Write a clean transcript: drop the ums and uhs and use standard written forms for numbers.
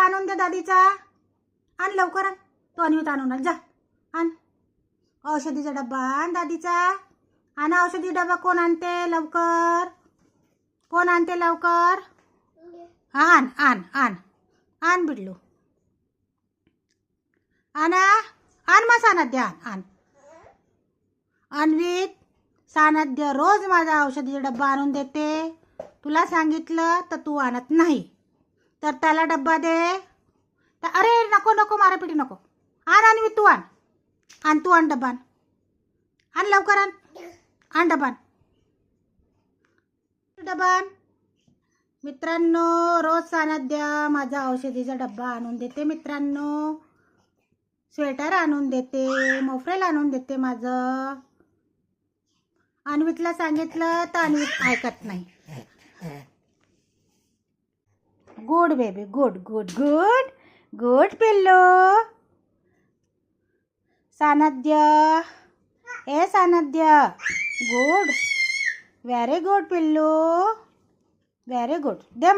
आणून दे दादीचा. आण लवकर आण. तो अन्वित आणून आण जा. आण औषधीचा डब्बा आण दादीचा. आण औषधी डब्बा. कोण आणते लवकर? कोण आणते लवकर? आण आण आण आण बिडलू. आणा. आण मग सानाध्य आण आण. अन्वित सानाध्य रोज माझा औषधीचा डब्बा आणून देते. तुला सांगितलं तर तू आणत नाही, तर त्याला डब्बा दे. अरे नको नको मारापिटी नको. आण अन्वित तू आण. आण तू आण डब्बा. आण लवकर आण. आण डब्बा. डब्बा. मित्रांनो रोज सानाध्य माझा औषधीचा डब्बा आणून देते. मित्रांनो स्वेटर आणून देते, मोफ्रेल आणून देते माझं. अन्वितला सांगितलं तर अन्वित ऐकत नाही. Good baby good good good good पिल्लू. सानाध्य ए सानाध्य गुड व्हेरी गुड पिल्लू व्हेरी गुड. दे